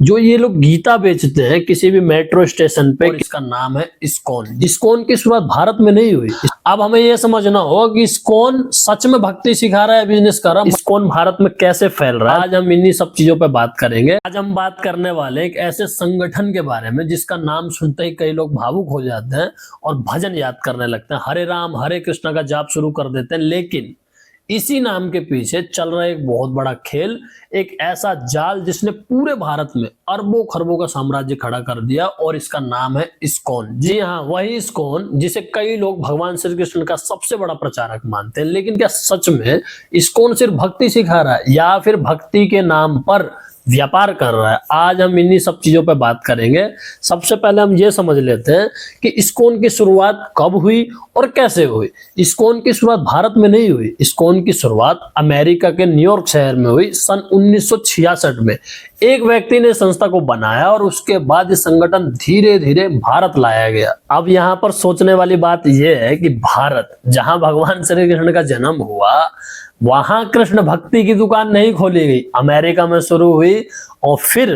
जो ये लोग गीता बेचते हैं किसी भी मेट्रो स्टेशन पे, इसका नाम है इस्कॉन। इस्कॉन की शुरुआत भारत में नहीं हुई। अब हमें ये समझना होगा कि इस्कॉन सच में भक्ति सिखा रहा है, बिजनेस कर रहा है, इस्कॉन भारत में कैसे फैल रहा है। आज हम इन्हीं सब चीजों पे बात करेंगे। आज हम बात करने वाले एक ऐसे संगठन के बारे में जिसका नाम सुनते ही कई लोग भावुक हो जाते हैं और भजन याद करने लगते हैं, हरे राम हरे कृष्ण का जाप शुरू कर देते हैं। लेकिन इसी नाम के पीछे चल रहा है एक बहुत बड़ा खेल, एक ऐसा जाल जिसने पूरे भारत में अरबों खरबों का साम्राज्य खड़ा कर दिया, और इसका नाम है इस्कॉन। जी हाँ, वही इस्कॉन जिसे कई लोग भगवान श्री कृष्ण का सबसे बड़ा प्रचारक मानते हैं। लेकिन क्या सच में इस्कॉन सिर्फ भक्ति सिखा रहा है या फिर भक्ति के नाम पर व्यापार कर रहा है? आज हम इन्हीं सब चीजों पे बात करेंगे। सबसे पहले हम ये समझ लेते हैं कि इस्कॉन की शुरुआत कब हुई और कैसे हुई। इस्कॉन की शुरुआत भारत में नहीं हुई। इस्कॉन की शुरुआत अमेरिका के न्यूयॉर्क शहर में हुई सन 1966 में। एक व्यक्ति ने संस्था को बनाया और उसके बाद ये संगठन धीरे धीरे भारत लाया गया। अब यहाँ पर सोचने वाली बात यह है कि भारत, जहां भगवान श्री कृष्ण का जन्म हुआ, वहां कृष्ण भक्ति की दुकान नहीं खोली गई। अमेरिका में शुरू हुई और फिर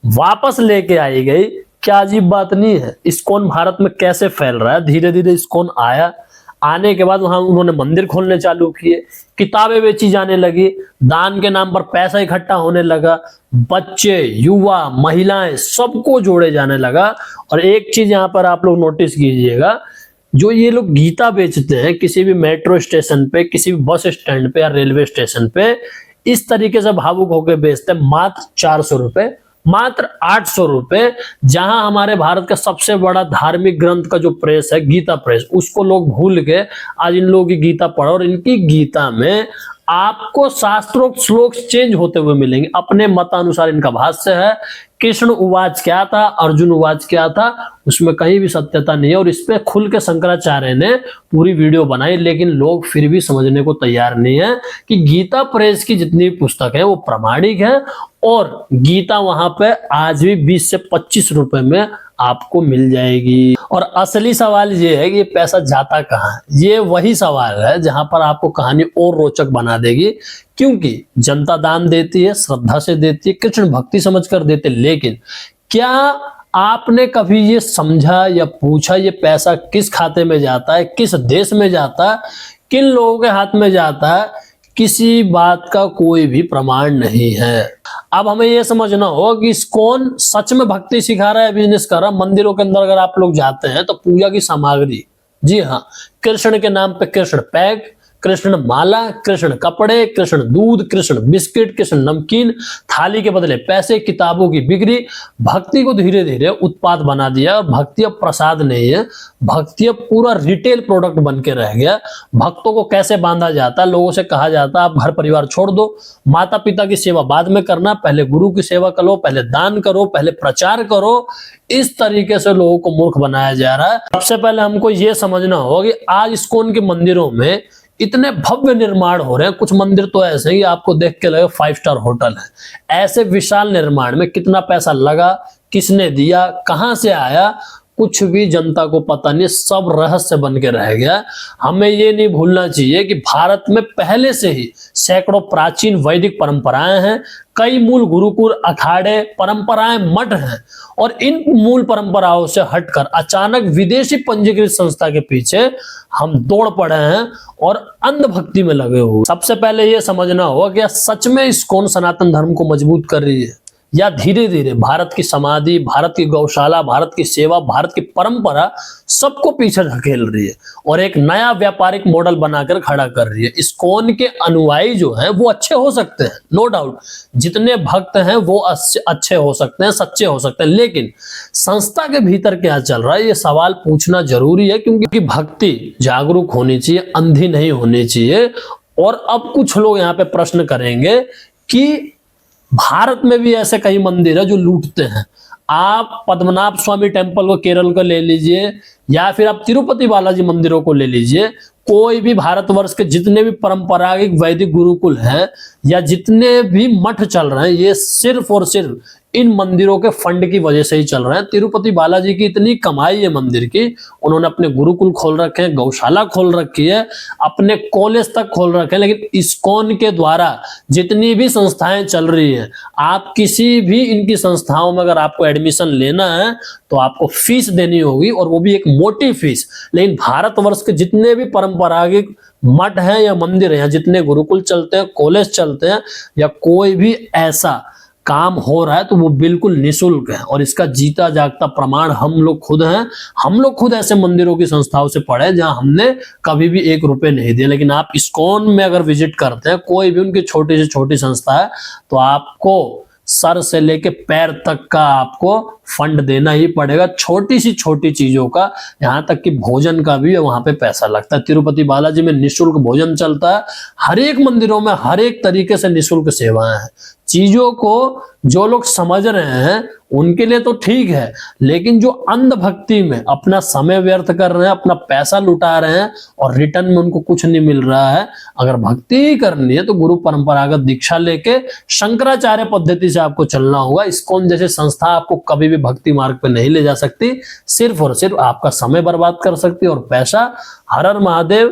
वापस लेके आई गई। क्या अजीब बात नहीं है? इस्कॉन भारत में कैसे फैल रहा है? धीरे धीरे इस्कॉन आया, आने के बाद वहां उन्होंने मंदिर खोलने चालू किए, किताबें बेची जाने लगी, दान के नाम पर पैसा इकट्ठा होने लगा, बच्चे, युवा, महिलाएं सबको जोड़े जाने लगा। और एक चीज यहाँ पर आप लोग नोटिस कीजिएगा, जो ये लोग गीता बेचते हैं किसी भी मेट्रो स्टेशन पे, किसी भी बस स्टैंड पे या रेलवे स्टेशन पे, इस तरीके से भावुक होकर बेचते हैं। मात्र 400 रुपए, मात्र 800 रुपए। जहां हमारे भारत का सबसे बड़ा धार्मिक ग्रंथ का जो प्रेस है, गीता प्रेस, उसको लोग भूल के आज इन लोगों की गीता पढ़ो, और इनकी गीता में आपको शास्त्रोक्त श्लोक चेंज होते हुए मिलेंगे। अपने मतानुसार इनका भाष्य है। कृष्ण उवाच क्या था, अर्जुन उवाच क्या था, उसमें कहीं भी सत्यता नहीं है। और इस पे खुल के शंकराचार्य ने पूरी वीडियो बनाई, लेकिन लोग फिर भी समझने को तैयार नहीं है कि गीता प्रेस की जितनी पुस्तक है वो प्रामाणिक है, और गीता वहां पे आज भी 20 से 25 रुपए में आपको मिल जाएगी। और असली सवाल ये है कि ये पैसा जाता कहाँ है। ये वही सवाल है जहां पर आपको कहानी और रोचक बना देगी, क्योंकि जनता दान देती है, श्रद्धा से देती है, कृष्ण भक्ति समझकर देते। लेकिन क्या आपने कभी ये समझा या पूछा ये पैसा किस खाते में जाता है, किस देश में जाता है, किन लोगों के हाथ में जाता है? किसी बात का कोई भी प्रमाण नहीं है। अब हमें यह समझना होगा कि इस्कॉन सच में भक्ति सिखा रहा है, बिजनेस कर रहा है। मंदिरों के अंदर अगर आप लोग जाते हैं तो पूजा की सामग्री, जी हाँ, कृष्ण के नाम पे कृष्ण पैक, कृष्ण माला, कृष्ण कपड़े, कृष्ण दूध, कृष्ण बिस्किट, कृष्ण नमकीन, थाली के बदले पैसे, किताबों की बिक्री। भक्ति को धीरे धीरे उत्पाद बना दिया। और भक्ति अब प्रसाद नहीं है, भक्ति अब पूरा रिटेल प्रोडक्ट बन के रह गया। भक्तों को कैसे बांधा जाता है? लोगों से कहा जाता है आप घर परिवार छोड़ दो, माता पिता की सेवा बाद में करना, पहले गुरु की सेवा करो, पहले दान करो, पहले प्रचार करो। इस तरीके से लोगों को मूर्ख बनाया जा रहा है। सबसे पहले हमको ये समझना होगा कि आज इस्कॉन के मंदिरों में इतने भव्य निर्माण हो रहे हैं। कुछ मंदिर तो ऐसे ही आपको देख के लगे 5 स्टार होटल है। ऐसे विशाल निर्माण में कितना पैसा लगा, किसने दिया, कहां से आया, कुछ भी जनता को पता नहीं। सब रहस्य बन के रह गया। हमें ये नहीं भूलना चाहिए कि भारत में पहले से ही सैकड़ों प्राचीन वैदिक परंपराएं हैं, कई मूल गुरुकुल, अखाड़े, परंपराएं, मठ हैं। और इन मूल परंपराओं से हटकर अचानक विदेशी पंजीकृत संस्था के पीछे हम दौड़ पड़े हैं और अंधभक्ति में लगे हुए। सबसे पहले यह समझना होगा कि सच में इस्कॉन सनातन धर्म को मजबूत कर रही है, या धीरे धीरे भारत की समाधि, भारत की गौशाला, भारत की सेवा, भारत की परंपरा सबको पीछे धकेल रही है और एक नया व्यापारिक मॉडल बनाकर खड़ा कर रही है। इस्कॉन के अनुयायी जो हैं वो अच्छे हो सकते हैं, नो डाउट। जितने भक्त हैं वो अच्छे हो सकते हैं, सच्चे हो सकते हैं। लेकिन संस्था के भीतर क्या चल रहा है, ये सवाल पूछना जरूरी है, क्योंकि भक्ति जागरूक होनी चाहिए, अंधी नहीं होनी चाहिए। और अब कुछ लोग यहाँ पे प्रश्न करेंगे कि भारत में भी ऐसे कई मंदिर है जो लूटते हैं। आप पद्मनाभ स्वामी टेम्पल को केरल को ले लीजिए, या फिर आप तिरुपति बालाजी मंदिरों को ले लीजिए। कोई भी भारतवर्ष के जितने भी परंपरागत वैदिक गुरुकुल हैं या जितने भी मठ चल रहे हैं, ये सिर्फ और सिर्फ इन मंदिरों के फंड की वजह से ही चल रहे हैं। तिरुपति बालाजी की इतनी कमाई है मंदिर की, उन्होंने अपने गुरुकुल खोल रखे हैं, गौशाला खोल रखी है, अपने कॉलेज तक खोल रखे हैं, लेकिन इस्कॉन के द्वारा जितनी भी संस्थाएं चल रही हैं, आप किसी भी इनकी संस्थाओं में अगर आपको एडमिशन लेना है तो आपको फीस देनी होगी, और वो भी एक मोटी फीस। लेकिन भारतवर्ष के जितने भी परंपरागत मठ हैं या मंदिर हैं, जितने गुरुकुल चलते हैं, कॉलेज चलते हैं, या कोई भी ऐसा काम हो रहा है तो वो बिल्कुल निःशुल्क है। और इसका जीता जागता प्रमाण हम लोग खुद हैं। हम लोग खुद ऐसे मंदिरों की संस्थाओं से पढ़े जहां हमने कभी भी 1 रुपए नहीं दिए। लेकिन आप इस्कॉन में अगर विजिट करते हैं, कोई भी उनकी छोटी से छोटी संस्था है, तो आपको सर से लेके पैर तक का आपको फंड देना ही पड़ेगा, छोटी सी छोटी चीजों का, यहां तक कि भोजन का भी वहां पे पैसा लगता है। तिरुपति बालाजी में निःशुल्क भोजन चलता है, हर एक मंदिरों में हर एक तरीके से निःशुल्क सेवाएं हैं। चीजों को जो लोग समझ रहे हैं उनके लिए तो ठीक है, लेकिन जो अंधभक्ति में अपना समय व्यर्थ कर रहे हैं, अपना पैसा लुटा रहे हैं और रिटर्न में उनको कुछ नहीं मिल रहा है, अगर भक्ति ही करनी है तो गुरु परंपरागत दीक्षा लेके शंकराचार्य पद्धति से आपको चलना होगा। इस्कॉन जैसे संस्था आपको कभी भी भक्ति मार्ग पे नहीं ले जा सकती, सिर्फ और सिर्फ आपका समय बर्बाद कर सकती है और पैसा। हर हर महादेव।